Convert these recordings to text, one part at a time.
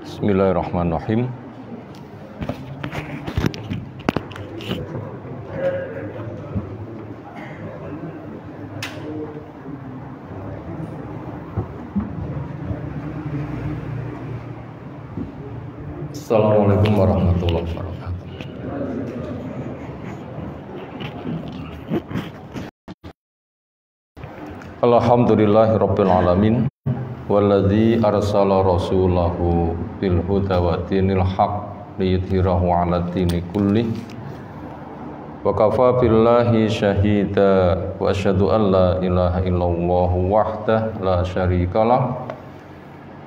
Bismillahirrahmanirrahim. Assalamualaikum warahmatullahi wabarakatuh. Alhamdulillahirabbil alamin. Walladzi arsala rasulahu bil huda wa dinil haq liyudhhirahu 'ala dini kullih wa kafa billahi syahida wa asyhadu an la ilaha illallah wahdahu la syarikalah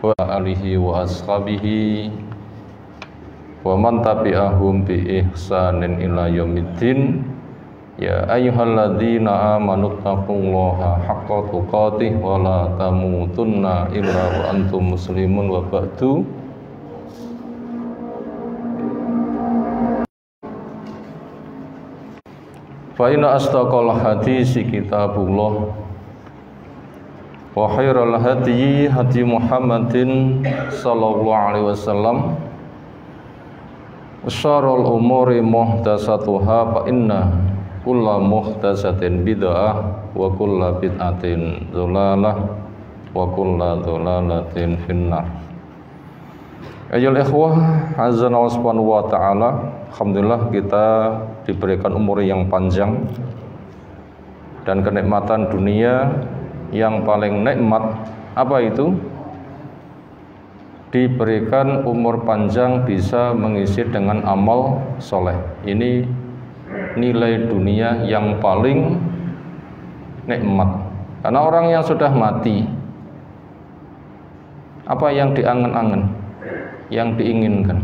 wa alihi wa ashabihi wa man tabi'ahum bi ihsanin ila yaumiddin. Ya ayyuhalladzina amanu taqullaha haqqa tuqatih wa la tamutunna illa wa antum muslimun wa ba'du. Fa inna asdaqal hadisi kitabullah wa khairal hadyi hadyi Muhammadin sallallahu alaihi wasallam wa syarrul umuri muhdatsatuha fa inna kulla muhdatsatin bid'ah wa kulla bid'atin dhalalah wa kulla dhalalatin finnar. Ayyuhal ikhwah, azanallahu subhanahu wa ta'ala. Alhamdulillah kita diberikan umur yang panjang dan kenikmatan dunia yang paling nikmat apa itu? Diberikan umur panjang bisa mengisi dengan amal soleh. Ini nilai dunia yang paling nikmat. Karena orang yang sudah mati, apa yang diangen-angen, yang diinginkan?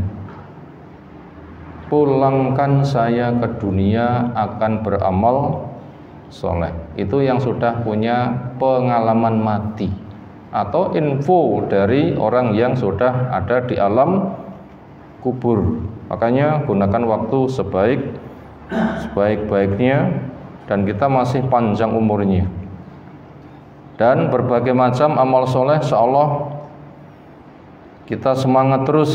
Pulangkan saya ke dunia akan beramal soleh. Itu yang sudah punya pengalaman mati atau info dari orang yang sudah ada di alam kubur. Makanya gunakan waktu sebaik-baiknya dan kita masih panjang umurnya. Dan berbagai macam amal soleh, insyaallah kita semangat terus.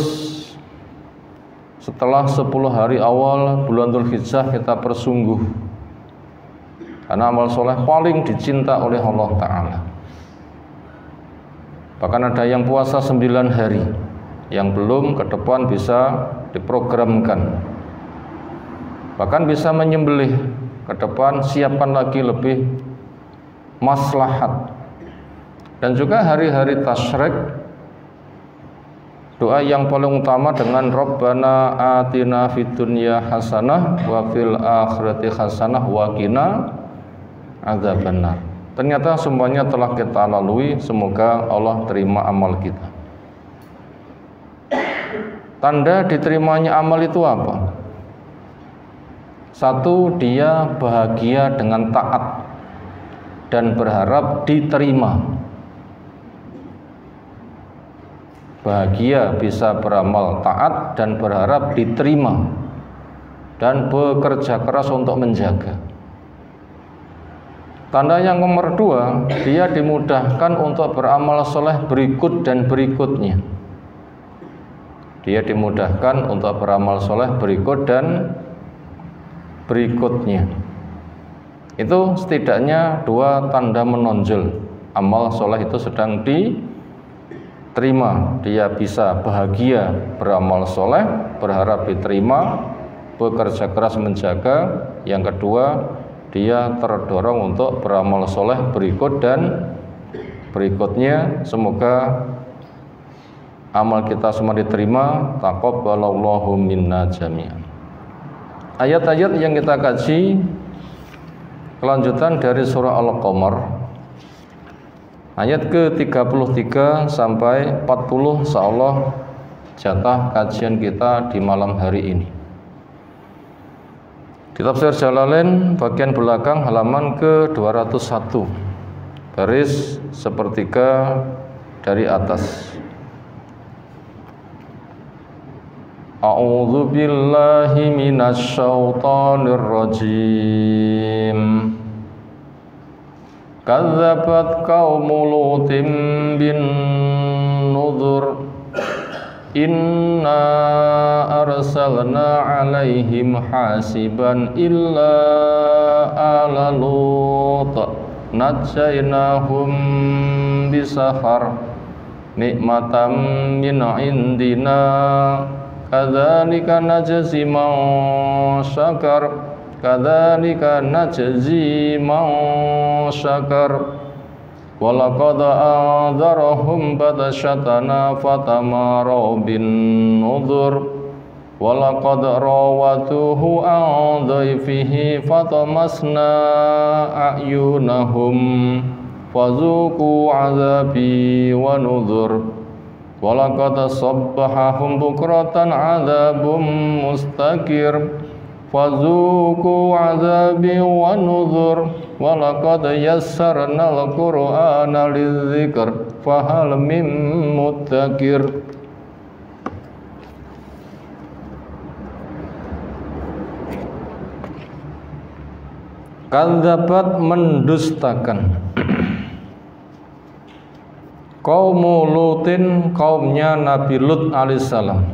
Setelah 10 hari awal bulan Dzulhijjah kita bersungguh, karena amal soleh paling dicinta oleh Allah Ta'ala. Bahkan ada yang puasa 9 hari, yang belum ke depan bisa diprogramkan. Bahkan bisa menyembelih ke depan, siapkan lagi lebih maslahat. Dan juga hari-hari tasyrik, doa yang paling utama dengan Rabbana atina fid dunya hasanah wa fil akhirati hasanah wa qina adzabannar. Ternyata semuanya telah kita lalui, semoga Allah terima amal kita. Tanda diterimanya amal itu apa? Satu, dia bahagia dengan taat dan berharap diterima. Bahagia bisa beramal taat dan berharap diterima, dan bekerja keras untuk menjaga. Tanda yang nomor 2, dia dimudahkan untuk beramal soleh berikut dan berikutnya. Dia dimudahkan untuk beramal soleh berikut dan berikutnya. Itu setidaknya 2 tanda menonjol amal soleh itu sedang diterima. Dia bisa bahagia beramal soleh, berharap diterima, bekerja keras menjaga. Yang kedua, dia terdorong untuk beramal soleh berikut dan berikutnya. Semoga amal kita semua diterima. Taqabbalallahu minna jami'an. Ayat-ayat yang kita kaji kelanjutan dari surah Al-Qamar, ayat ke-33 sampai 40, insyaallah jatah kajian kita di malam hari ini. Di tafsir Jalalain bagian belakang halaman ke-201, baris sepertiga dari atas. A'udzu billahi minasy syaithanir rajim. Kadzabat qaumu Lutin bin nuzur Inna arsalna alaihim hasiban illa ala Lut najjaynahum bisahar nikmatam min indina kadzalika najzi man syakar kadzalika najzi man syakar walaqad anzarahum batasyatana fatamaru bin nuzur walaqad rawatuhu an dhaifihi fatamasna a'yunahum fazuqu azabi wa nuzur walaqad sabbahahum bukratan azabum mustaqir fazuqu azabi wa nuzur walaqad yassarna al-qur'ana lidzikr fahal mim muddakir. Kadzabat mendustakan kaum Lutin, kaumnya Nabi Lut alaihissalam.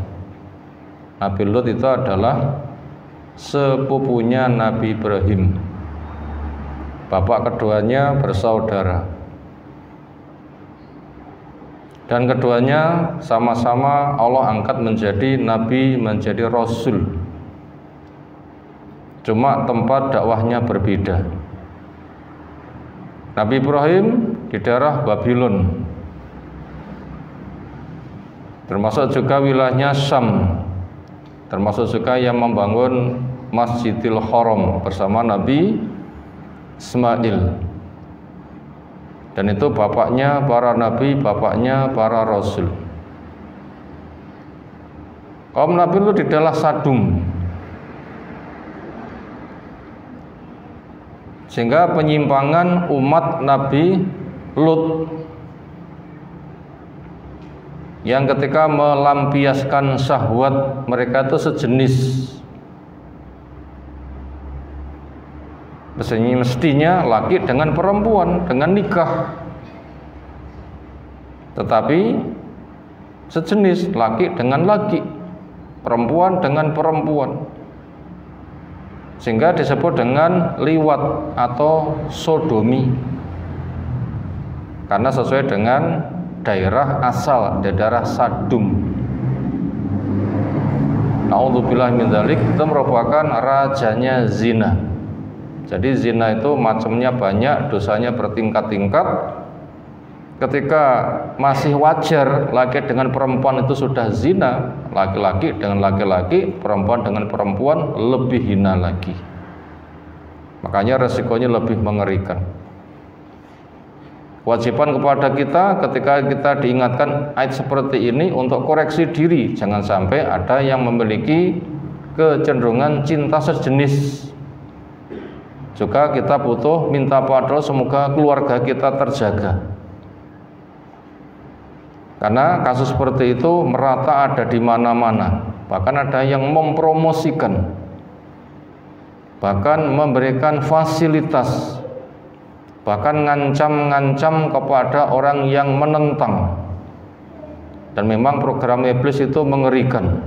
Nabi Lut itu adalah sepupunya Nabi Ibrahim. Bapak keduanya bersaudara. Dan keduanya sama-sama Allah angkat menjadi nabi, menjadi rasul. Cuma tempat dakwahnya berbeda. Nabi Ibrahim di daerah Babylon, termasuk juga wilayahnya Syam, termasuk juga yang membangun Masjidil Haram bersama Nabi Ismail. Dan itu bapaknya para nabi, bapaknya para rasul. Kaum Nabi Lut di daerah Sadum. Sehingga penyimpangan umat Nabi Lut yang ketika melampiaskan syahwat mereka itu sejenis. Mestinya laki dengan perempuan, dengan nikah. Tetapi sejenis, laki dengan laki, perempuan dengan perempuan. Sehingga disebut dengan liwat atau sodomi. Karena sesuai dengan daerah asal, daerah Sadum. Na'udzubillah min dzalik, itu merupakan rajanya zina. Jadi zina itu macamnya banyak, dosanya bertingkat-tingkat. Ketika masih wajar laki dengan perempuan itu sudah zina, laki-laki dengan laki-laki, perempuan dengan perempuan lebih hina lagi. Makanya resikonya lebih mengerikan. Kewajiban kepada kita ketika kita diingatkan ayat seperti ini untuk koreksi diri. Jangan sampai ada yang memiliki kecenderungan cinta sejenis. Juga kita butuh minta pada Allah semoga keluarga kita terjaga. Karena kasus seperti itu merata ada di mana-mana. Bahkan ada yang mempromosikan, bahkan memberikan fasilitas, bahkan ngancam-ngancam kepada orang yang menentang. Dan memang program iblis itu mengerikan,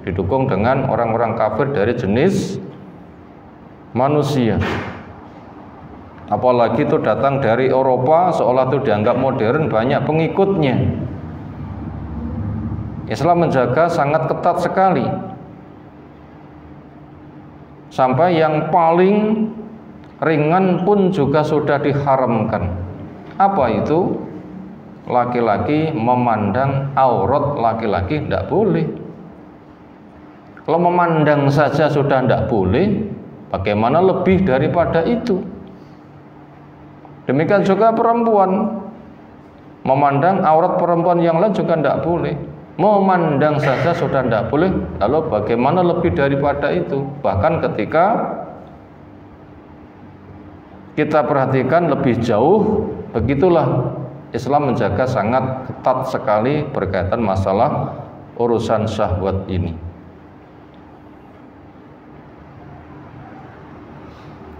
didukung dengan orang-orang kafir dari jenis manusia. Apalagi itu datang dari Eropa, seolah itu dianggap modern, banyak pengikutnya. Islam menjaga sangat ketat sekali. Sampai yang paling ringan pun juga sudah diharamkan. Apa itu? Laki-laki memandang aurat laki-laki tidak boleh. Kalau memandang saja sudah tidak boleh, bagaimana lebih daripada itu? Demikian juga perempuan, memandang aurat perempuan yang lain juga tidak boleh. Memandang saja sudah tidak boleh, lalu bagaimana lebih daripada itu? Bahkan ketika kita perhatikan lebih jauh, begitulah Islam menjaga sangat ketat sekali berkaitan masalah urusan syahwat ini.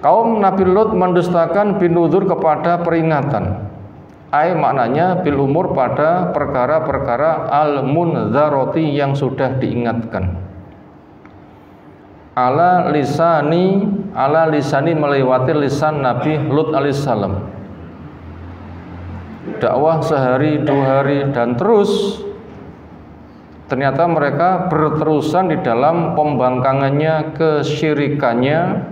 Kaum Nabi Lut mendustakan binuzur kepada peringatan. maknanya bil umur pada perkara-perkara al-mundzarati yang sudah diingatkan. Ala lisani melewati lisan Nabi Lut alaihissalam. Dakwah sehari, 2 hari dan terus ternyata mereka berterusan di dalam pembangkangannya, kesyirikannya,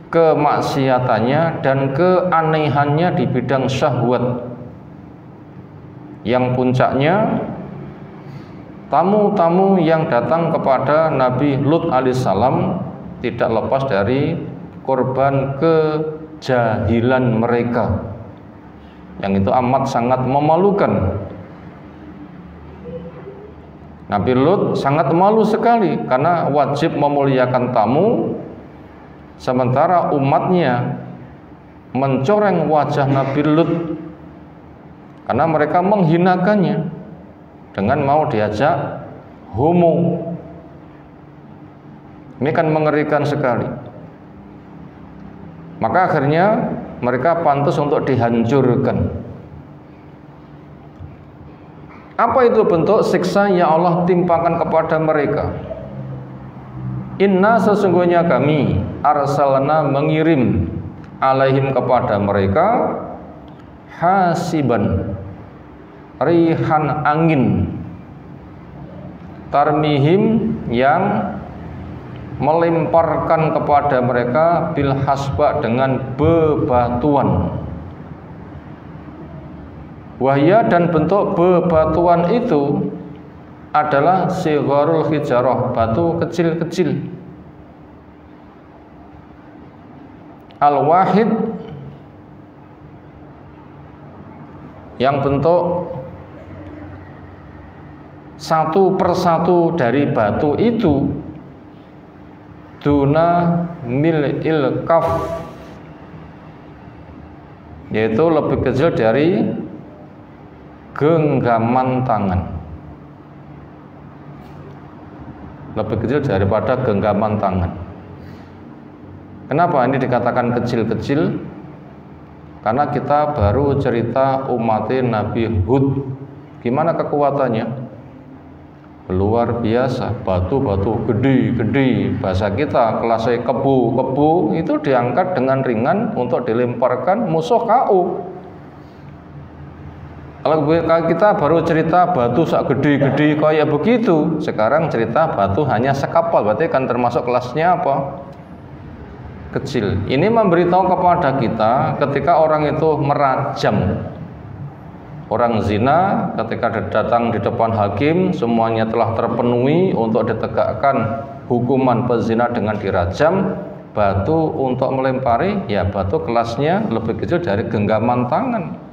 kemaksiatannya dan keanehannya di bidang syahwat, yang puncaknya tamu-tamu yang datang kepada Nabi Lut alaihissalam tidak lepas dari korban kejahilan mereka, yang itu amat sangat memalukan. Nabi Lut sangat malu sekali karena wajib memuliakan tamu, sementara umatnya mencoreng wajah Nabi Lut karena mereka menghinakannya dengan mau diajak homo. Ini kan mengerikan sekali. Maka akhirnya mereka pantas untuk dihancurkan. Apa itu bentuk siksa yang Allah timpakan kepada mereka? Inna sesungguhnya kami arsalna mengirim alaihim kepada mereka hasiban, rihan angin, tarmihim yang melemparkan kepada mereka bil hasba dengan bebatuan. Wahya dan bentuk bebatuan itu adalah sigharul hijarah, batu kecil-kecil. Al-wahid yang bentuk satu persatu dari batu itu duna mil'il kaf, yaitu lebih kecil dari genggaman tangan, lebih kecil daripada genggaman tangan. Kenapa ini dikatakan kecil-kecil? Karena kita baru cerita umat Nabi Hud. Gimana kekuatannya? Luar biasa, batu-batu gede-gede. Bahasa kita kelasnya kebu itu diangkat dengan ringan untuk dilemparkan musuh KO. Kalau kita baru cerita batu sak gede-gede kayak begitu, sekarang cerita batu hanya sekapal, berarti kan termasuk kelasnya apa? Kecil. Ini memberitahu kepada kita ketika orang itu merajam orang zina, ketika datang di depan hakim semuanya telah terpenuhi untuk ditegakkan hukuman pezina dengan dirajam, batu untuk melempari, ya batu kelasnya lebih kecil dari genggaman tangan.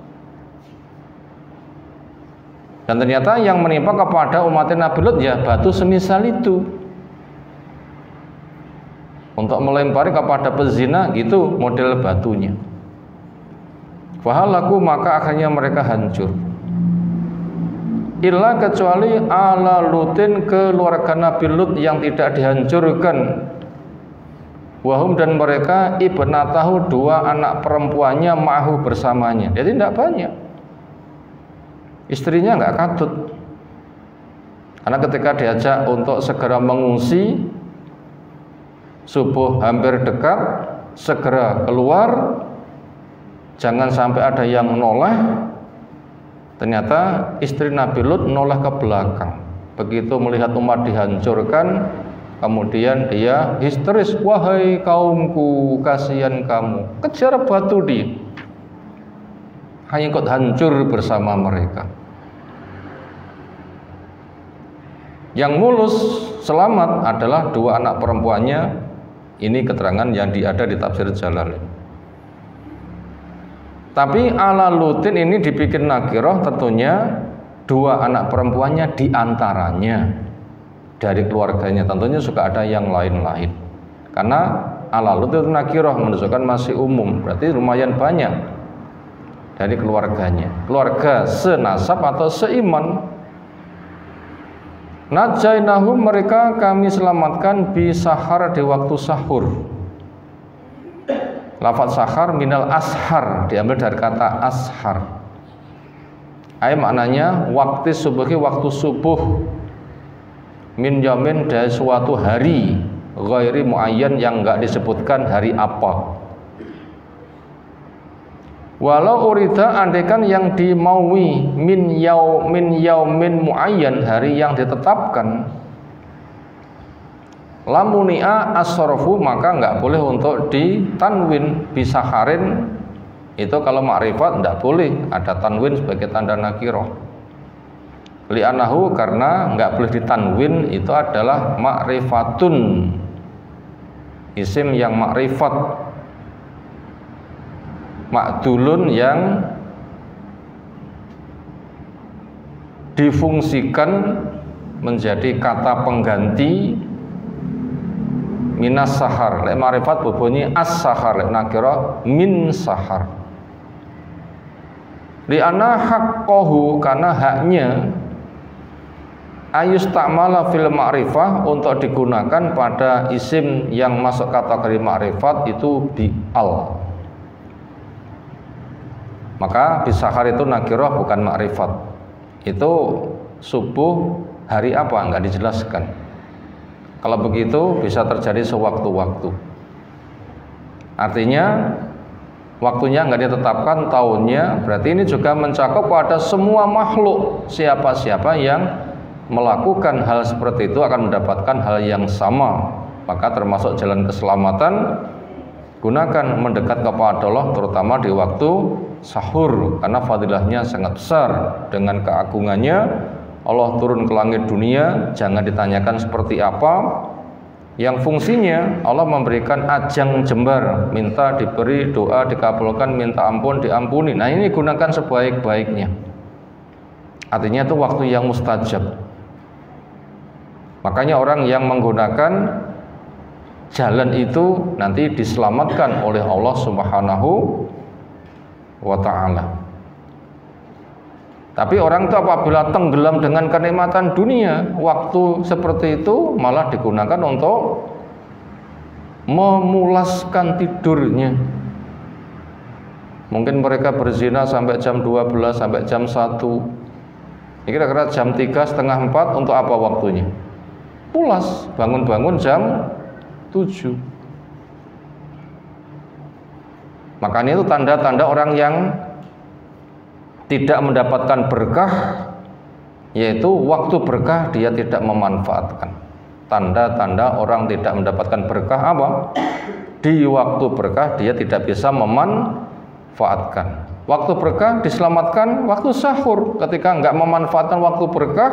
Dan ternyata yang menimpa kepada umat Nabi Lut ya batu semisal itu. Untuk melempari kepada pezina gitu model batunya. Fahalaku maka akhirnya mereka hancur. Illa kecuali ala Lutin, keluarga Nabi Lut yang tidak dihancurkan. Wahum dan mereka ibnatahu, 2 anak perempuannya ma'hu bersamanya. Jadi tidak banyak. Istrinya nggak katut. Karena ketika diajak untuk segera mengungsi, subuh hampir dekat, segera keluar, jangan sampai ada yang noleh. Ternyata istri Nabi Lut noleh ke belakang. Begitu melihat umat dihancurkan, kemudian dia histeris, wahai kaumku, kasihan kamu, kejar batu dia, hanya ikut hancur bersama mereka. Yang mulus selamat adalah 2 anak perempuannya. Ini keterangan yang ada di tafsir Jalalain. Tapi ala Lutin ini dibikin nakirah, tentunya 2 anak perempuannya diantaranya dari keluarganya. Tentunya juga ada yang lain-lain. Karena ala Lut itu nakirah, menunjukkan masih umum. Berarti lumayan banyak dari keluarganya. Keluarga senasab atau seiman. Najainahum, mereka kami selamatkan bi sahar, di waktu sahur. Lafaz sahar minal ashar, diambil dari kata ashar. Maknanya waktu subuhi, waktu subuh, min yamin dari suatu hari, ghairi muayyan yang enggak disebutkan hari apa. Walau urida andaikan yang dimaui min yaumin muayyan, hari yang ditetapkan, lamunia as-sarfu maka enggak boleh untuk ditanwin bisaharin. Itu kalau ma'rifat enggak boleh ada tanwin sebagai tanda nakirah. Li'anahu karena enggak boleh ditanwin itu adalah ma'rifatun, isim yang ma'rifat, ma'dulun yang difungsikan menjadi kata pengganti minas sahar. Lek ma'rifat berbunyi as-sahar, lek nakira min sahar. Li'anna haqqahu karena haknya ayus ta'mala fil ma'rifah untuk digunakan pada isim yang masuk kategori ma'rifat itu bi'al. Maka bisahar itu nakirah bukan ma'rifat. Itu subuh hari apa enggak dijelaskan. Kalau begitu bisa terjadi sewaktu-waktu. Artinya waktunya enggak ditetapkan, tahunnya, berarti ini juga mencakup pada semua makhluk. Siapa-siapa yang melakukan hal seperti itu akan mendapatkan hal yang sama. Maka termasuk jalan keselamatan, gunakan mendekat kepada Allah terutama di waktu sahur, karena fadilahnya sangat besar. Dengan keagungannya Allah turun ke langit dunia, jangan ditanyakan seperti apa, yang fungsinya Allah memberikan ajang jembar, minta diberi, doa dikabulkan, minta ampun diampuni. Nah ini gunakan sebaik-baiknya. Artinya itu waktu yang mustajab. Makanya orang yang menggunakan jalan itu nanti diselamatkan oleh Allah Subhanahu wa ta'ala. Tapi orang itu apabila tenggelam dengan kenikmatan dunia, waktu seperti itu malah digunakan untuk memulaskan tidurnya. Mungkin mereka berzina sampai jam 12, sampai jam 1. Ini kira-kira jam 3, setengah 4 untuk apa waktunya? Pulas, bangun-bangun jam 7. Makanya itu tanda-tanda orang yang tidak mendapatkan berkah, yaitu waktu berkah dia tidak memanfaatkan. Tanda-tanda orang tidak mendapatkan berkah apa? Di waktu berkah dia tidak bisa memanfaatkan. Waktu berkah diselamatkan waktu sahur. Ketika enggak memanfaatkan waktu berkah,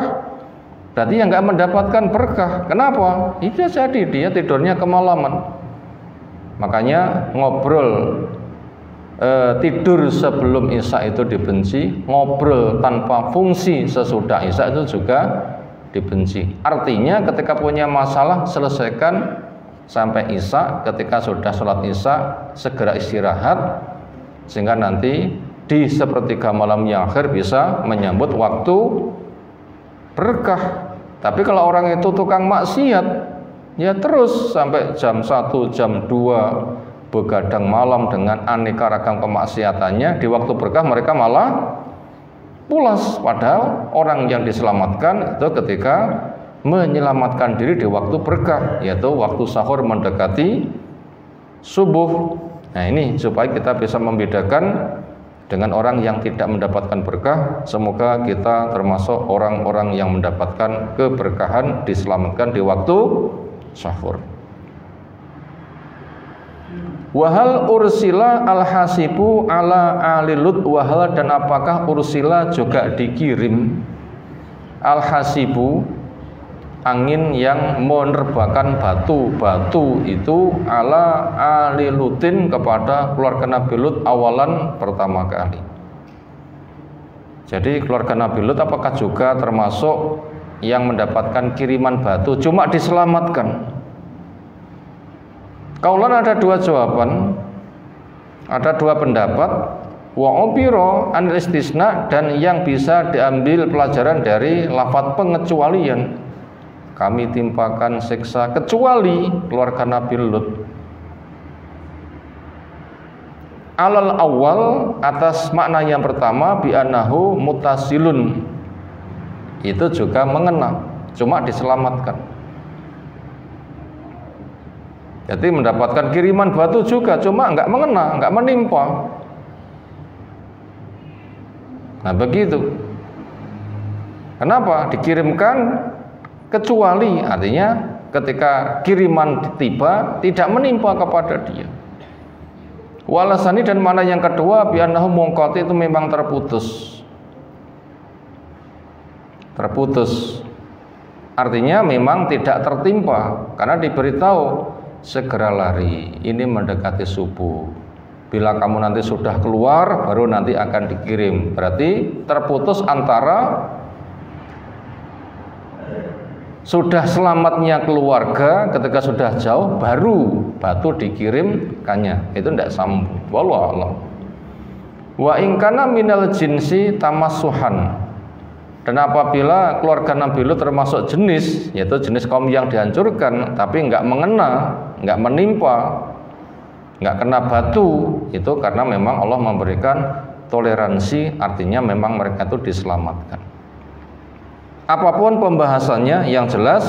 berarti yang enggak mendapatkan berkah. Kenapa? Itu jadi dia tidurnya kemalaman. Makanya ngobrol tidur sebelum isya itu dibenci, ngobrol tanpa fungsi sesudah isya itu juga dibenci. Artinya ketika punya masalah selesaikan sampai isya, ketika sudah sholat isya segera istirahat, sehingga nanti di sepertiga malam yang akhir bisa menyambut waktu berkah. Tapi kalau orang itu tukang maksiat, ya terus sampai jam 1, jam 2 begadang malam dengan aneka ragam kemaksiatannya, di waktu berkah mereka malah pulas. Padahal orang yang diselamatkan itu ketika menyelamatkan diri di waktu berkah, yaitu waktu sahur mendekati subuh. Nah ini supaya kita bisa membedakan dengan orang yang tidak mendapatkan berkah. Semoga kita termasuk orang-orang yang mendapatkan keberkahan, diselamatkan di waktu sahur. Wahal ursila al-hasibu ala alilut, wahal dan apakah ursila juga dikirim al-hasibu, angin yang menerbakan batu itu ala alilutin kepada keluarga Nabi Lut awalan pertama kali. Jadi keluarga Nabi Lut apakah juga termasuk yang mendapatkan kiriman batu, cuma diselamatkan? Kaulan ada dua jawaban, ada dua pendapat. Wa ubiro anil istisna, dan yang bisa diambil pelajaran dari lafaz pengecualian. Kami timpakan siksa kecuali keluarga Nabi Lut. Alal awal, atas makna yang pertama, bi annahu mutasilun, itu juga mengena, cuma diselamatkan. Jadi mendapatkan kiriman batu juga, cuma nggak mengena, nggak menimpa. Nah begitu. Kenapa dikirimkan kecuali, artinya ketika kiriman tiba tidak menimpa kepada dia. Walasani, dan mana yang kedua, bi'annahu munqati, itu memang terputus. Terputus artinya memang tidak tertimpa, karena diberitahu segera lari, ini mendekati subuh. Bila kamu nanti sudah keluar, baru nanti akan dikirim. Berarti terputus antara sudah selamatnya keluarga, ketika sudah jauh baru batu dikirimkannya, itu tidak sambung. Wallahu a'lam. Wa in kana minal jinsi tamassuhan, dan apabila keluarga Nabi Lut termasuk jenis, yaitu jenis kaum yang dihancurkan, tapi nggak mengena, nggak menimpa, nggak kena batu, itu karena memang Allah memberikan toleransi, artinya memang mereka itu diselamatkan. Apapun pembahasannya, yang jelas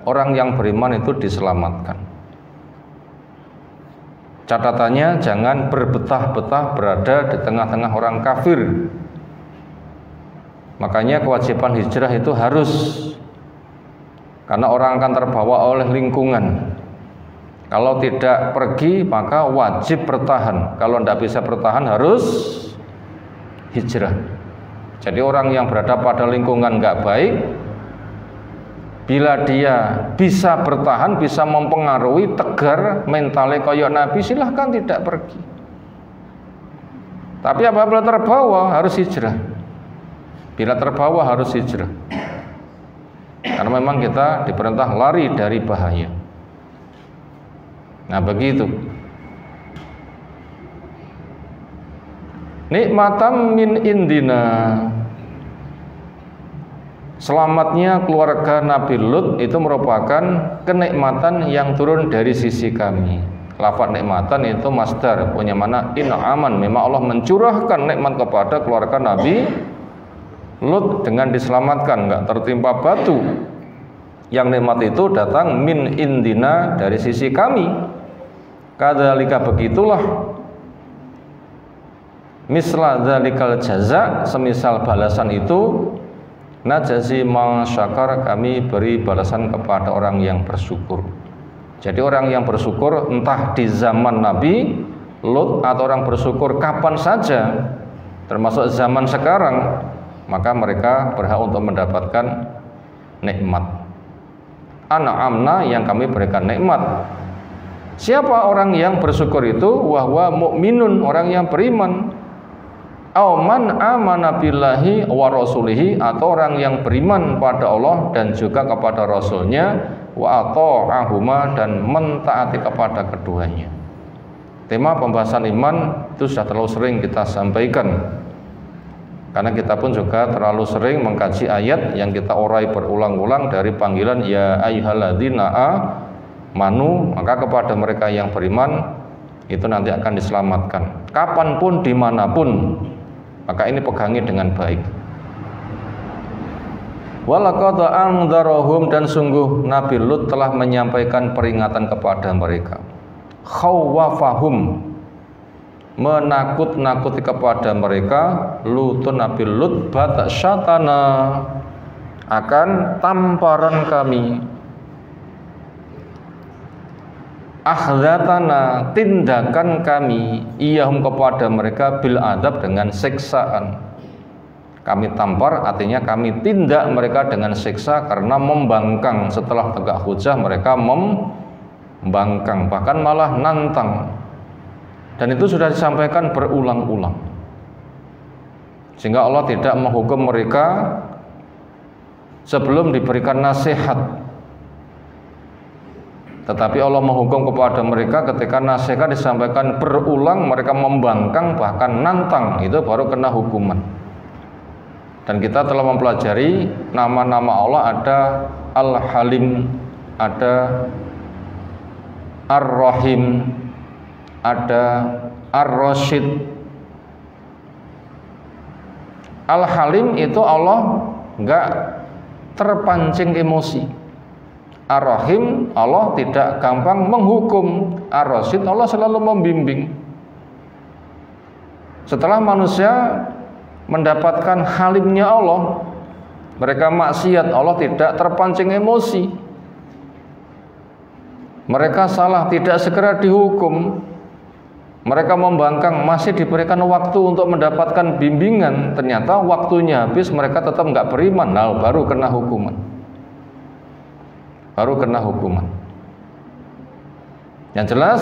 orang yang beriman itu diselamatkan. Catatannya, jangan berbetah-betah berada di tengah-tengah orang kafir. Makanya kewajiban hijrah itu harus, karena orang akan terbawa oleh lingkungan. Kalau tidak pergi maka wajib bertahan. Kalau tidak bisa bertahan harus hijrah. Jadi orang yang berada pada lingkungan nggak baik, bila dia bisa bertahan, bisa mempengaruhi, tegar mentalnya kayak Nabi, silahkan tidak pergi. Tapi apabila terbawa harus hijrah. Bila terbawa harus hijrah. Karena memang kita diperintah lari dari bahaya. Nah begitu. Nikmatam min indina, selamatnya keluarga Nabi Lut itu merupakan kenikmatan yang turun dari sisi kami. Lafaz nikmatan itu masdar, punya mana in'aman, memang Allah mencurahkan nikmat kepada keluarga Nabi Lut dengan diselamatkan, nggak tertimpa batu. Yang nikmat itu datang min indina, dari sisi kami. Kadzalika, begitulah. Misla dzalikal jaza, semisal balasan itu, najazi ma syakar, kami beri balasan kepada orang yang bersyukur. Jadi orang yang bersyukur entah di zaman Nabi Lut atau orang bersyukur kapan saja, termasuk zaman sekarang, maka mereka berhak untuk mendapatkan nikmat. An'amna, yang kami berikan nikmat. Siapa orang yang bersyukur itu? Wahwa mu'minun, orang yang beriman. Man amana billahi wa rasulihi, atau orang yang beriman pada Allah dan juga kepada Rasulnya, wa ata'ahuma, dan mentaati kepada keduanya. Tema pembahasan iman itu sudah terlalu sering kita sampaikan, karena kita pun juga terlalu sering mengkaji ayat yang kita urai berulang-ulang dari panggilan ya ayyuhalladzina amanu, maka kepada mereka yang beriman itu nanti akan diselamatkan kapanpun dimanapun. Maka ini pegangi dengan baik. Walaqad andzarahum, dan sungguh Nabi Lut telah menyampaikan peringatan kepada mereka. Khawwafahum, menakut-nakuti kepada mereka. Lutun, Nabi Lut, batsyatana, akan tamparan kami. Akhdhatana, tindakan kami, iyahum, kepada mereka, bil adab, dengan siksaan. Kami tampar, artinya kami tindak mereka dengan siksa, karena membangkang setelah tegak hujah, mereka membangkang, bahkan malah nantang. Dan itu sudah disampaikan berulang-ulang, sehingga Allah tidak menghukum mereka sebelum diberikan nasihat. Tetapi Allah menghukum kepada mereka ketika nasihat disampaikan berulang, mereka membangkang bahkan nantang, itu baru kena hukuman. Dan kita telah mempelajari nama-nama Allah, ada Al-Halim, ada Ar-Rahim, ada Ar-Rasyid. Al-Halim itu Allah enggak terpancing emosi. Ar-Rahim, Allah tidak gampang menghukum. Ar-Rasyid, Allah selalu membimbing. Setelah manusia mendapatkan halimnya Allah, mereka maksiat, Allah tidak terpancing emosi. Mereka salah, tidak segera dihukum. Mereka membangkang, masih diberikan waktu untuk mendapatkan bimbingan. Ternyata waktunya habis, mereka tetap nggak beriman. Nah, baru kena hukuman. Yang jelas,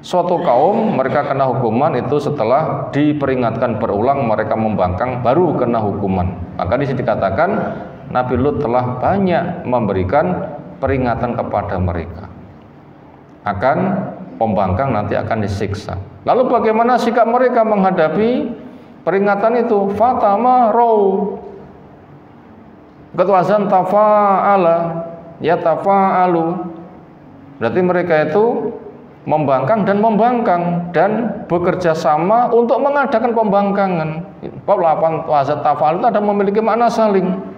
suatu kaum mereka kena hukuman itu setelah diperingatkan berulang, mereka membangkang, baru kena hukuman. Maka di sini dikatakan Nabi Lut telah banyak memberikan peringatan kepada mereka akan pembangkang nanti akan disiksa. Lalu bagaimana sikap mereka menghadapi peringatan itu? Fatamaru, ketwazan tafa'ala, ya tafa'alu. Berarti mereka itu membangkang dan bekerja sama untuk mengadakan pembangkangan. Lapan wazat tafa'al itu ada memiliki makna saling.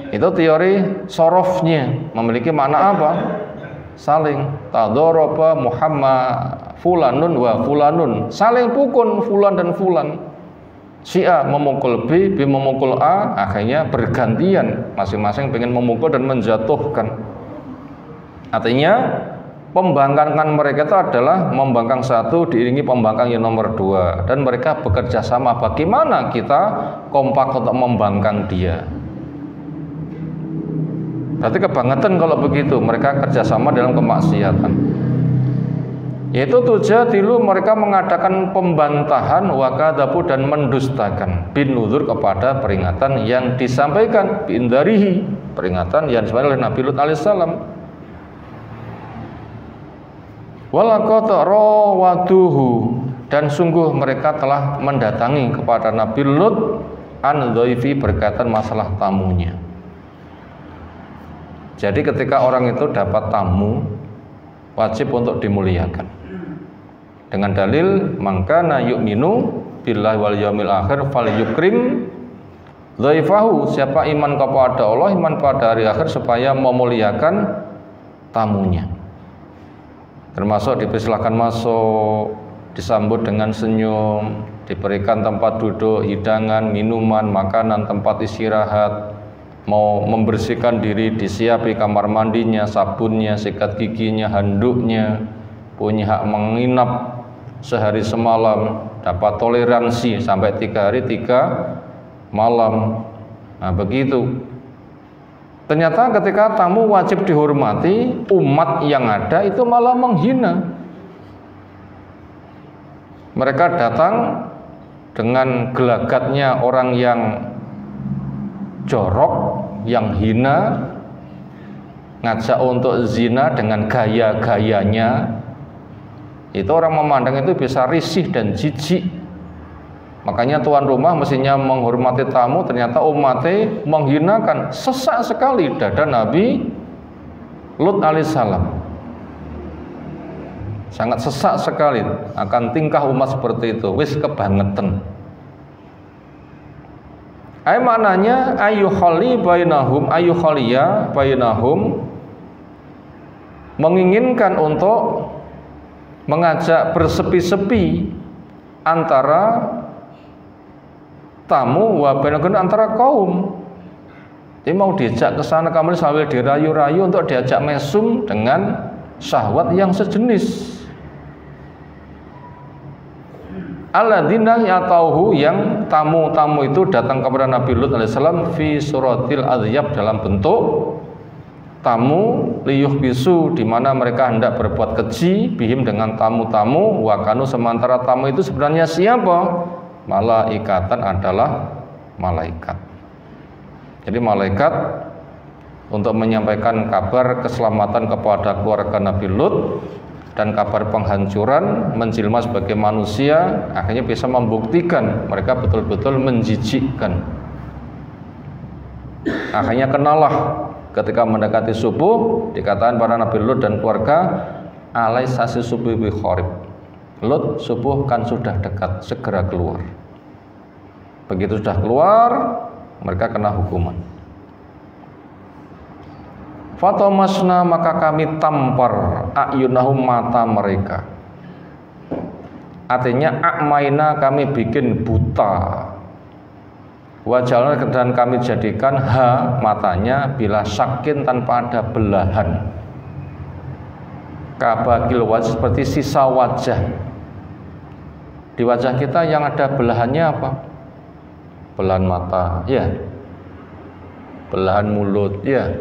Itu teori sorofnya, memiliki makna apa? Saling. Tadoroba Muhammad fulanun wa fulanun, saling pukul fulan dan fulan. Si A memukul B, B memukul A, akhirnya bergantian, masing-masing pengen memukul dan menjatuhkan. Artinya pembangkangan mereka itu adalah membangkang satu diiringi pembangkang yang nomor dua, dan mereka bekerja sama bagaimana kita kompak untuk membangkang dia. Berarti kebangetan kalau begitu, mereka kerjasama dalam kemaksiatan. Yaitu tujadilu, mereka mengadakan pembantahan, wakadabu, dan mendustakan bin nuzur kepada peringatan yang disampaikan, biindarihi, peringatan yang disampaikan oleh Nabi Lut alaihissalam. Walaqad rawaduhu, dan sungguh mereka telah mendatangi kepada Nabi Lut an dhaifi, berkaitan masalah tamunya. Jadi ketika orang itu dapat tamu, wajib untuk dimuliakan dengan dalil mangkana yu'minu billahi wal yaumil akhir falyukrim dhaifahu, siapa iman kepada Allah, iman pada hari akhir, supaya memuliakan tamunya. Termasuk dipersilahkan masuk, disambut dengan senyum, diberikan tempat duduk, hidangan, minuman, makanan, tempat istirahat. Mau membersihkan diri, disiapi kamar mandinya, sabunnya, sikat giginya, handuknya, punya hak menginap sehari semalam, dapat toleransi sampai 3 hari 3 malam. Nah begitu. Ternyata ketika tamu wajib dihormati, umat yang ada itu malah menghina. Mereka datang dengan gelagatnya orang yang jorok, yang hina, ngajak untuk zina dengan gaya-gayanya. Itu orang memandang itu bisa risih dan jijik. Makanya tuan rumah mestinya menghormati tamu, ternyata umatnya menghinakan. Sesak sekali dada Nabi Lut alaihissalam. Sangat sesak sekali akan tingkah umat seperti itu. Wis kebangetan. Ay maknanya ayyukhali bainahum, ayyukhaliya bainahum, menginginkan untuk mengajak bersepi-sepi antara tamu wa bainahum, antara kaum. Jadi mau diajak ke sana kami sambil dirayu-rayu untuk diajak mesum dengan syahwat yang sejenis. Alladzina yatauhu, yang tamu-tamu itu datang kepada Nabi Lut alaihissalam fi suratil adhyab, dalam bentuk tamu, liyuh bisu, di mana mereka hendak berbuat keji bihim, dengan tamu-tamu, wakanu, sementara tamu itu sebenarnya siapa? Malaikatan, adalah malaikat. Jadi malaikat untuk menyampaikan kabar keselamatan kepada keluarga Nabi Lut dan kabar penghancuran, menjelma sebagai manusia, akhirnya bisa membuktikan mereka betul-betul menjijikkan. Akhirnya kenalah ketika mendekati subuh, dikatakan para Nabi Lut dan keluarga alaisa subuh bi kharib. Lut, subuh kan sudah dekat, segera keluar. Begitu sudah keluar, mereka kena hukuman. Fatamasna, maka kami tampar ayunahum, mata mereka. Artinya akmaina, kami bikin buta. Wajalna, dan kami jadikan matanya bila syakin, tanpa ada belahan. Kabakil wajah, seperti sisa wajah. Di wajah kita yang ada belahannya apa? Belahan mata, ya. Belahan mulut, ya.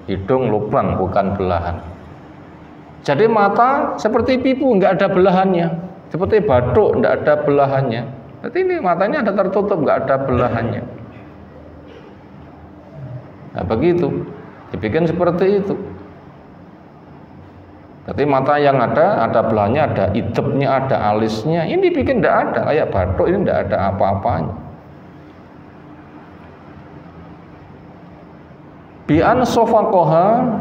Hidung lubang, bukan belahan. Jadi mata seperti pipu, nggak ada belahannya. Seperti batuk, nggak ada belahannya. Berarti ini matanya ada tertutup, nggak ada belahannya. Nah begitu, dibikin seperti itu. Berarti mata yang ada belahannya, ada idepnya, ada alisnya. Ini dibikin nggak ada, kayak batuk ini nggak ada apa-apanya. Bi'an sofakoha,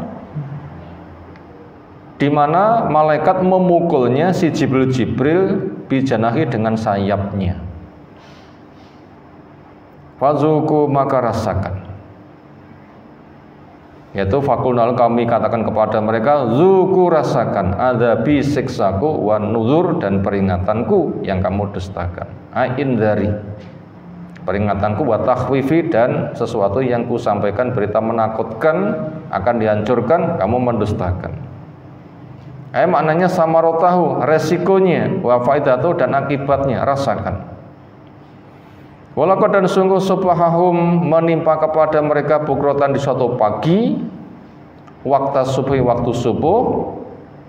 di mana malaikat memukulnya si Jibril bijanahi, dengan sayapnya. Fazuku, maka rasakan. Yaitu fakulnal, kami katakan kepada mereka, zuku, rasakan adzabi, siksaku, wan nuzur, dan peringatanku yang kamu dustakan. Ain dari peringatanku, wa takhwifi, dan sesuatu yang ku sampaikan berita menakutkan akan dihancurkan, kamu mendustakan. Maknanya samarotahu, resikonya, wa faidatu, dan akibatnya, rasakan. Walaqad, dan sungguh subhahum, menimpa kepada mereka bukrotan, di suatu pagi, waktu subuh,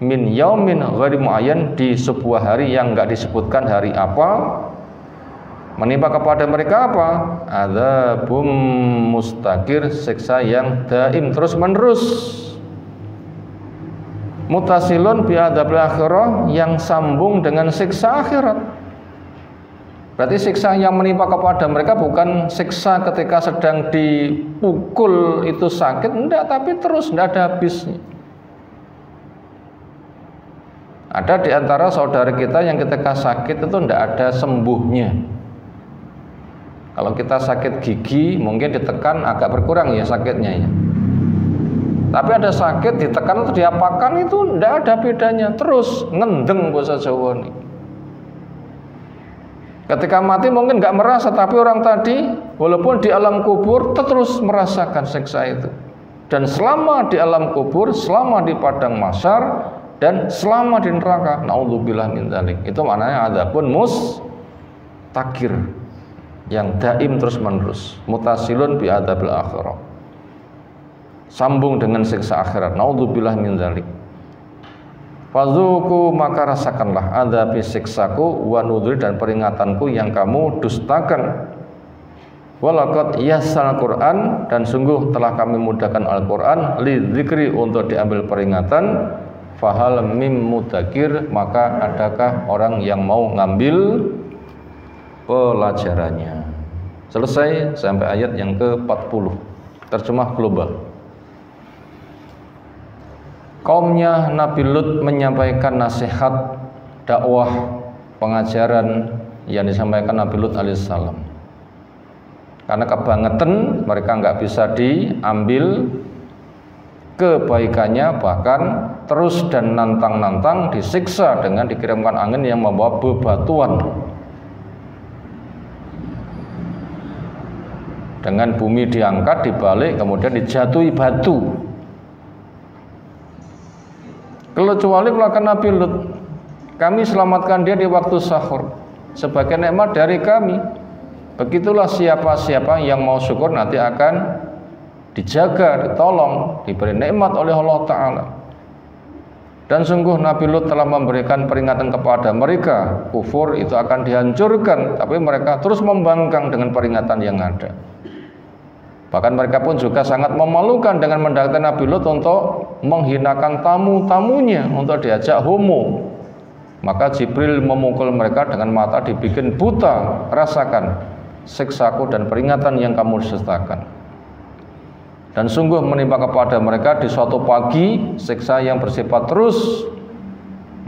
min yaumin ghairi muayyan, di sebuah hari yang enggak disebutkan hari apa. Menimpa kepada mereka apa? Adzabum mustaqir, siksa yang daim, terus menerus. Mutasilun bi adzabil akhirah, yang sambung dengan siksa akhirat. Berarti siksa yang menimpa kepada mereka bukan siksa ketika sedang dipukul itu sakit, enggak, tapi terus, enggak ada habisnya. Ada di antara saudara kita yang ketika sakit itu enggak ada sembuhnya. Kalau kita sakit gigi mungkin ditekan agak berkurang ya sakitnya ya. Tapi ada sakit ditekan atau diapakan itu enggak ada bedanya, terus ngendeng bahasa Jawa nih. Ketika mati mungkin nggak merasa, tapi orang tadi walaupun di alam kubur terus merasakan siksa itu. Dan selama di alam kubur, selama di padang mahsyar, dan selama di neraka, naudzubillah min dzalik. Itu maknanya adzabun mustakir, yang daim terus menerus. Mutasilun bi adzabil akhirah, sambung dengan siksa akhirat. Naudzubillah min dzalik. Fadzuku, maka rasakanlah adzabi, siksaku, wa nudhri, dan peringatanku yang kamu dustakan. Walaqad yassal Quran, dan sungguh telah kami mudahkan Al-Quran, lidzikri, untuk diambil peringatan. Fahal mim mudakir, maka adakah orang yang mau ngambil pelajarannya. Selesai sampai ayat yang ke-40. Terjemah global. Kaumnya Nabi Lut menyampaikan nasihat, dakwah, pengajaran yang disampaikan Nabi Lut alaihissalam. Karena kebangetan, mereka nggak bisa diambil kebaikannya, bahkan terus dan nantang-nantang, disiksa dengan dikirimkan angin yang membawa bebatuan. Dengan bumi diangkat, dibalik, kemudian dijatuhi batu. Kecuali kalau Nabi Lut, kami selamatkan dia di waktu sahur sebagai nikmat dari kami. Begitulah siapa-siapa yang mau syukur nanti akan dijaga, ditolong, diberi nikmat oleh Allah Ta'ala. Dan sungguh Nabi Lut telah memberikan peringatan kepada mereka, kufur itu akan dihancurkan, tapi mereka terus membangkang dengan peringatan yang ada. Bahkan mereka pun juga sangat memalukan dengan mendatangi Nabi Lut untuk menghinakan tamu-tamunya, untuk diajak homo. Maka Jibril memukul mereka dengan mata dibikin buta. Rasakan siksaku dan peringatan yang kamu dustakan. Dan sungguh menimpa kepada mereka di suatu pagi siksa yang bersifat terus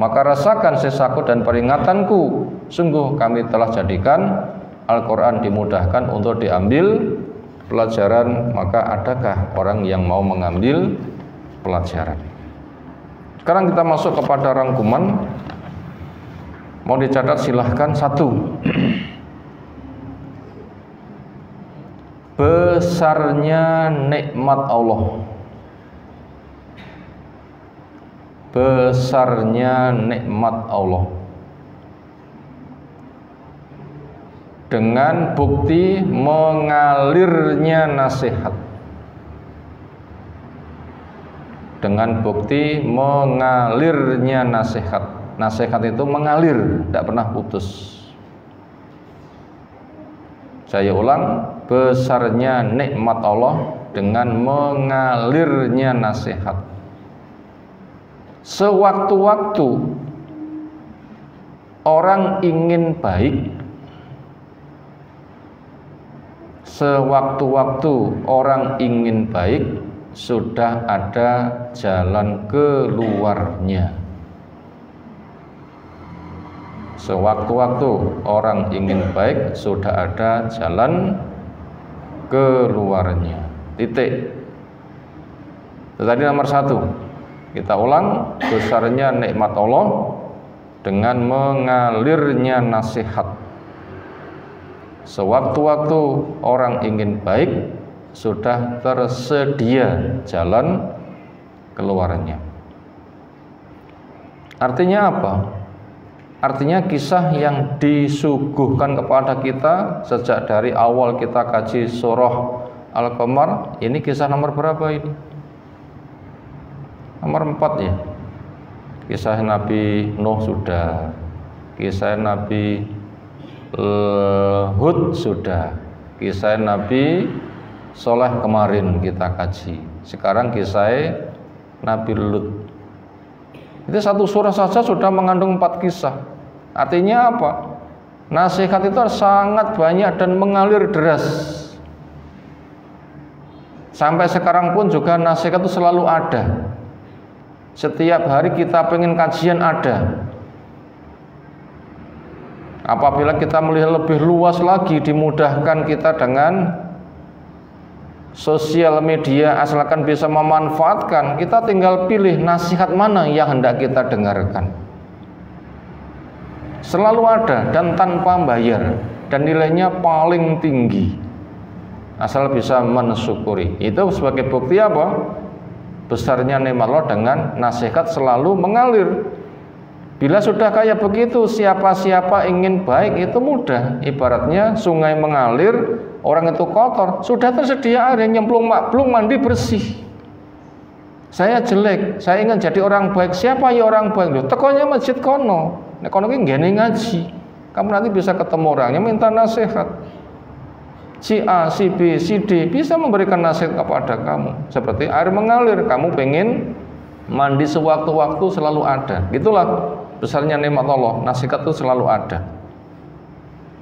maka rasakan sisaku dan peringatanku. Sungguh kami telah jadikan Al-Quran dimudahkan untuk diambil pelajaran, maka adakah orang yang mau mengambil pelajaran? Sekarang kita masuk kepada rangkuman. Mau dicatat silahkan. 1. Besarnya nikmat Allah. Besarnya nikmat Allah dengan bukti mengalirnya nasihat. Dengan bukti mengalirnya nasihat. Nasihat itu mengalir, tidak pernah putus. Saya ulang, besarnya nikmat Allah dengan mengalirnya nasihat. Sewaktu-waktu orang ingin baik, sewaktu-waktu orang ingin baik, sudah ada jalan keluarnya. Sewaktu-waktu orang ingin baik, sudah ada jalan keluarnya. Titik. Itu tadi nomor 1. Kita ulang, besarnya nikmat Allah dengan mengalirnya nasihat. Sewaktu-waktu orang ingin baik, sudah tersedia jalan keluarnya. Artinya apa? Artinya kisah yang disuguhkan kepada kita sejak dari awal kita kaji surah Al-Qamar, ini kisah nomor berapa ini? Nomor 4 ya. Kisah Nabi Nuh sudah, kisah Nabi Hud sudah, kisah Nabi Soleh kemarin kita kaji. Sekarang kisah Nabi Lut. Itu satu surah saja sudah mengandung 4 kisah. Artinya apa? Nasihat itu sangat banyak dan mengalir deras. Sampai sekarang pun juga nasihat itu selalu ada. Setiap hari kita pengen kajian ada. Apabila kita melihat lebih luas lagi, dimudahkan kita dengan sosial media, asalkan bisa memanfaatkan, kita tinggal pilih nasihat mana yang hendak kita dengarkan. Selalu ada dan tanpa bayar, dan nilainya paling tinggi, asal bisa mensyukuri. Itu sebagai bukti apa? Besarnya nikmat Allah dengan nasihat selalu mengalir. Bila sudah kayak begitu, siapa-siapa ingin baik itu mudah. Ibaratnya sungai mengalir, orang itu kotor, sudah tersedia air, nyemplung maklung, mandi bersih. Saya jelek, saya ingin jadi orang baik. Siapa ya orang baik? Loh, tekonya masjid kono. Nek kono ki ngene ngaji. Kamu nanti bisa ketemu orangnya minta nasihat. Si A, si B, si D bisa memberikan nasihat kepada kamu. Seperti air mengalir, kamu pengen mandi sewaktu-waktu selalu ada. Gitulah besarnya nikmat Allah, nasihat itu selalu ada.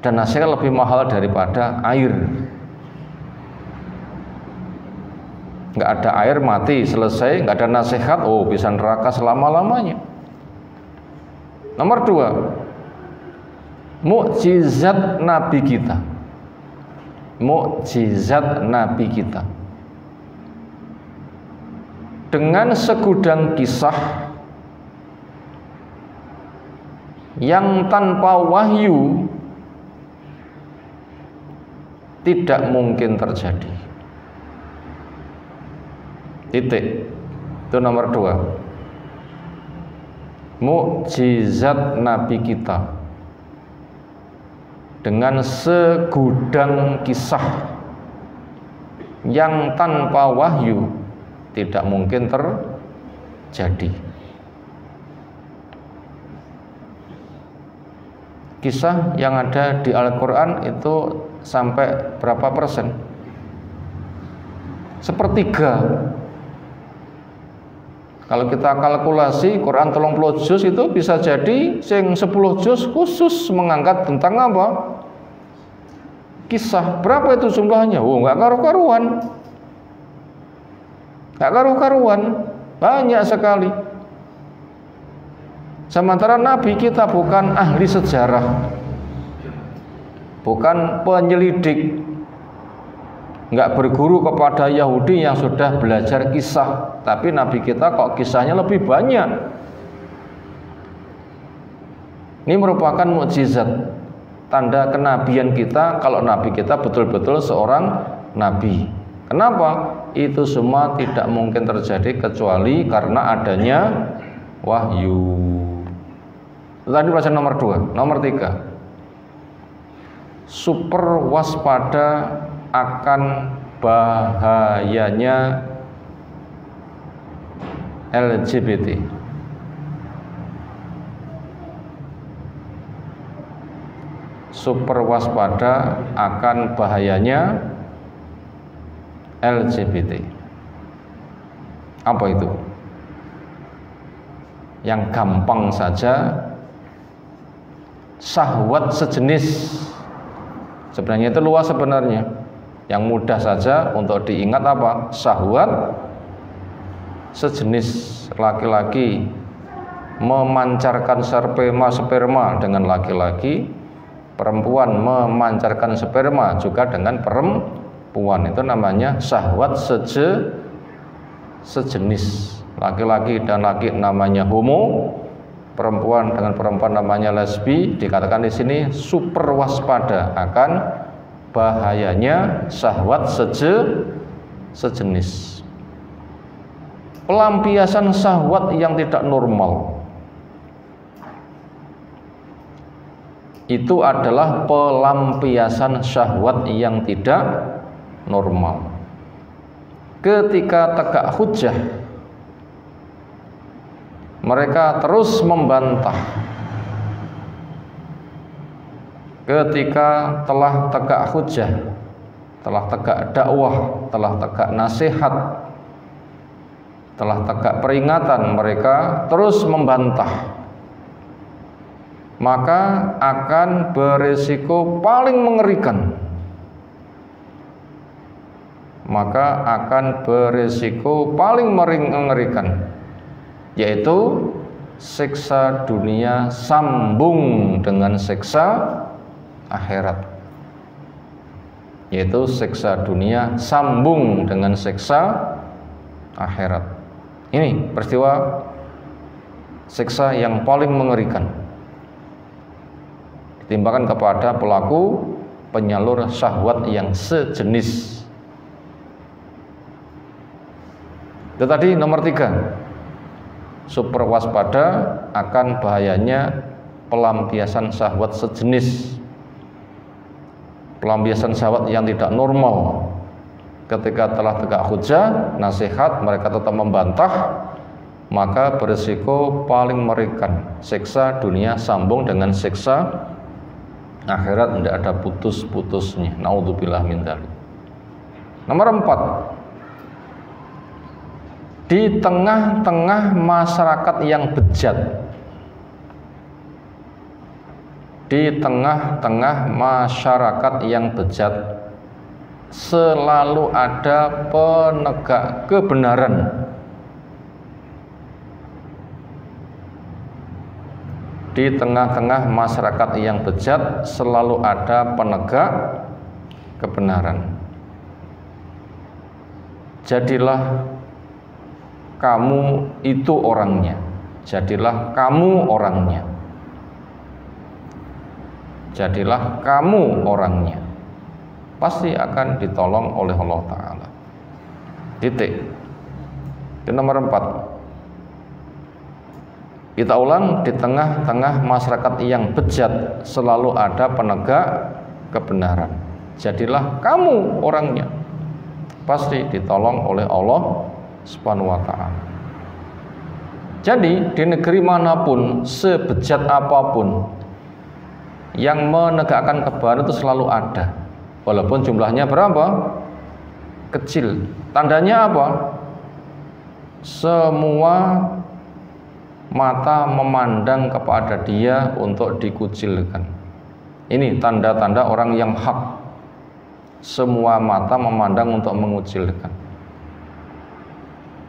Dan nasihat lebih mahal daripada air. Nggak ada air mati, selesai. Nggak ada nasihat, oh bisa neraka selama-lamanya. Nomor 2, mukjizat Nabi kita. Mukjizat Nabi kita dengan segudang kisah yang tanpa wahyu tidak mungkin terjadi. Titik. Itu nomor 2. Mukjizat Nabi kita dengan segudang kisah yang tanpa wahyu tidak mungkin terjadi. Kisah yang ada di Al-Quran itu sampai berapa persen? 1/3. Kalau kita kalkulasi Quran 30 juz itu bisa jadi sing 10 juz khusus mengangkat tentang apa? Kisah. Berapa itu jumlahnya? Oh, enggak karu-karuan. Enggak karu-karuan. Banyak sekali. Sementara Nabi kita bukan ahli sejarah, bukan penyelidik, nggak berguru kepada Yahudi yang sudah belajar kisah, tapi Nabi kita kok kisahnya lebih banyak. Ini merupakan mukjizat, tanda kenabian kita kalau Nabi kita betul-betul seorang Nabi. Kenapa? Itu semua tidak mungkin terjadi kecuali karena adanya wahyu. Tadi pelajaran nomor 2. Nomor 3, super waspada akan bahayanya LGBT. Super waspada akan bahayanya LGBT. Apa itu? Yang gampang saja, syahwat sejenis. Sebenarnya itu luas sebenarnya. Yang mudah saja untuk diingat apa? Syahwat sejenis, laki-laki memancarkan sperma dengan laki-laki, perempuan memancarkan sperma juga dengan perempuan. Itu namanya syahwat sejenis. Laki-laki dan laki namanya homo, perempuan dengan perempuan namanya lesbi. Dikatakan di sini super waspada akan bahayanya syahwat sejenis. Pelampiasan syahwat yang tidak normal itu adalah pelampiasan syahwat yang tidak normal. Ketika tegak hujjah, mereka terus membantah. Ketika telah tegak hujjah, telah tegak dakwah, telah tegak nasihat, telah tegak peringatan, mereka terus membantah. Maka akan berisiko paling mengerikan. Maka akan berisiko paling mengerikan, yaitu siksa dunia sambung dengan siksa akhirat. Yaitu siksa dunia sambung dengan siksa akhirat. Ini peristiwa siksa yang paling mengerikan ditimpakan kepada pelaku penyalur syahwat yang sejenis. Itu tadi nomor 3, super waspada akan bahayanya pelampiasan syahwat sejenis, pelampiasan syahwat yang tidak normal. Ketika telah tegak hujjah, nasihat, mereka tetap membantah, maka berisiko paling mengerikan, siksa dunia sambung dengan siksa akhirat, tidak ada putus-putusnya. Naudzubillah min dzalik. Nomor 4, di tengah-tengah masyarakat yang bejat, di tengah-tengah masyarakat yang bejat selalu ada penegak kebenaran. Di tengah-tengah masyarakat yang bejat selalu ada penegak kebenaran. Jadilah kamu itu orangnya. Jadilah kamu orangnya. Jadilah kamu orangnya. Pasti akan ditolong oleh Allah Ta'ala. Titik. Itu nomor 4. Kita ulang, di tengah-tengah masyarakat yang bejat selalu ada penegak kebenaran. Jadilah kamu orangnya. Pasti ditolong oleh Allah Subhanahu wa ta'ala. Jadi di negeri manapun, sebejat apapun, yang menegakkan kebenaran itu selalu ada, walaupun jumlahnya berapa? Kecil. Tandanya apa? Semua mata memandang kepada dia untuk dikucilkan. Ini tanda-tanda orang yang hak. Semua mata memandang untuk mengucilkan.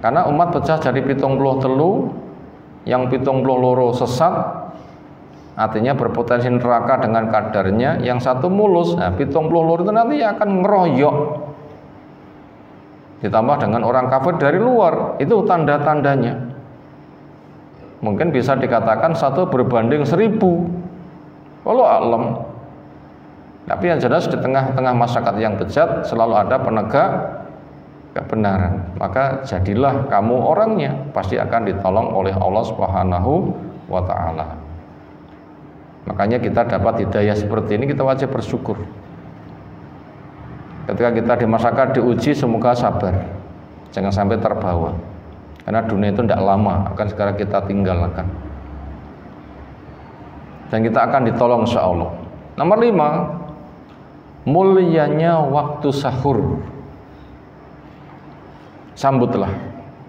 Karena umat pecah jadi 73, yang 72 sesat, artinya berpotensi neraka dengan kadarnya, yang satu mulus. Nah, 72 itu nanti akan ngeroyok. Ditambah dengan orang kafir dari luar, itu tanda-tandanya. Mungkin bisa dikatakan 1 berbanding 1000. Wallahu a'lam. Tapi yang jelas di tengah-tengah masyarakat yang bejat selalu ada penegak kebenaran. Maka jadilah kamu orangnya, pasti akan ditolong oleh Allah Subhanahu wa taala. Makanya kita dapat hidayah seperti ini, kita wajib bersyukur. Ketika kita di masyarakat diuji, semoga sabar, jangan sampai terbawa. Karena dunia itu tidak lama, akan segera kita tinggalkan. Dan kita akan ditolong insya Allah. Nomor 5, mulianya waktu sahur. Sambutlah.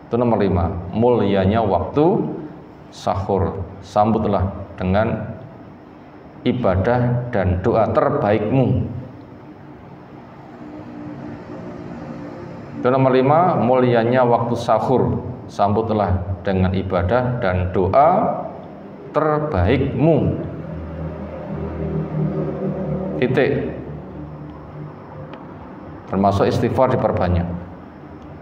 Itu nomor 5, mulianya waktu sahur. Sambutlah dengan ibadah dan doa terbaikmu. Itu nomor 5, mulianya waktu sahur. Sambutlah dengan ibadah dan doa terbaikmu. Titik. Termasuk istighfar diperbanyak.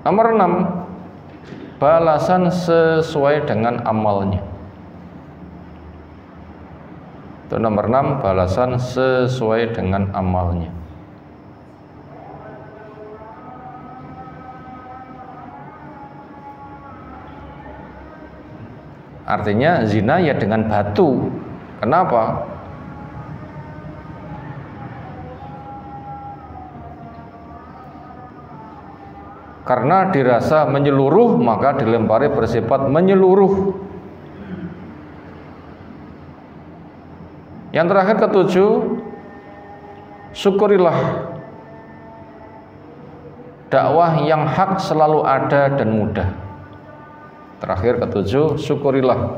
Nomor 6, balasan sesuai dengan amalnya. Itu nomor 6, balasan sesuai dengan amalnya. Artinya zina ya dengan batu. Kenapa? Karena dirasa menyeluruh, maka dilempari bersifat menyeluruh. Yang terakhir ke-7, syukurilah. Dakwah yang hak selalu ada dan mudah. Terakhir ke-7, syukurilah.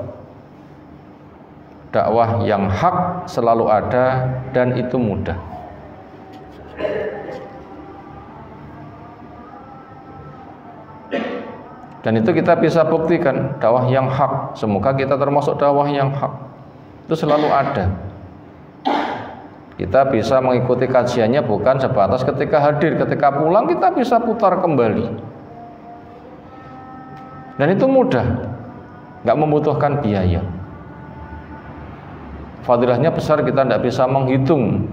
Dakwah yang hak selalu ada dan itu mudah. Dan itu kita bisa buktikan, dakwah yang hak. Semoga kita termasuk dakwah yang hak. Itu selalu ada. Kita bisa mengikuti kajiannya bukan sebatas ketika hadir, ketika pulang kita bisa putar kembali. Dan itu mudah, nggak membutuhkan biaya. Fadilahnya besar, kita tidak bisa menghitung.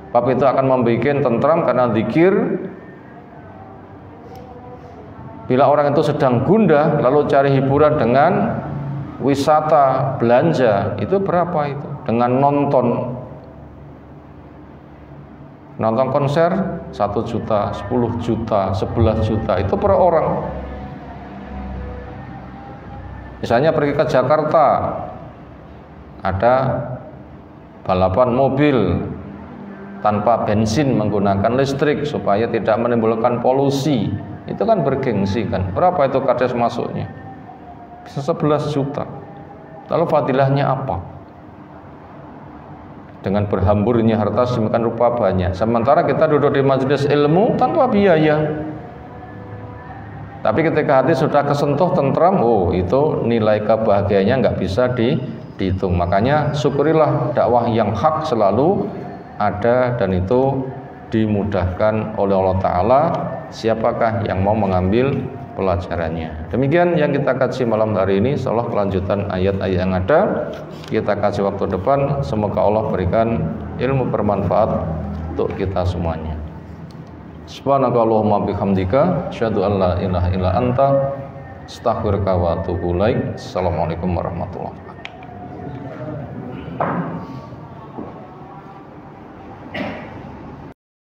Bab itu akan membuat tentram karena zikir. Bila orang itu sedang gundah, lalu cari hiburan dengan wisata, belanja, itu berapa itu? Dengan nonton konser 1 juta, 10 juta, 11 juta, itu per orang. Misalnya pergi ke Jakarta, ada balapan mobil tanpa bensin menggunakan listrik supaya tidak menimbulkan polusi. Itu kan bergengsi kan. Berapa itu kades masuknya? Bisa 11 juta. Lalu fadilahnya apa? Dengan berhamburnya harta sedemikian rupa banyak. Sementara kita duduk di majelis ilmu tanpa biaya. Tapi ketika hati sudah kesentuh tentram, oh itu nilai kebahagiaannya nggak bisa dihitung. Makanya syukurilah, dakwah yang hak selalu ada dan itu dimudahkan oleh Allah Ta'ala. Siapakah yang mau mengambil pelajarannya? Demikian yang kita kaji malam hari ini. Insyaallah kelanjutan ayat-ayat yang ada kita kaji waktu depan. Semoga Allah berikan ilmu bermanfaat untuk kita semuanya. Subhanakallahumma bihamdika asyhadu an la ilaha illa anta astaghfiruka wa atubu ilaik. Assalamualaikum warahmatullahi wabarakatuh.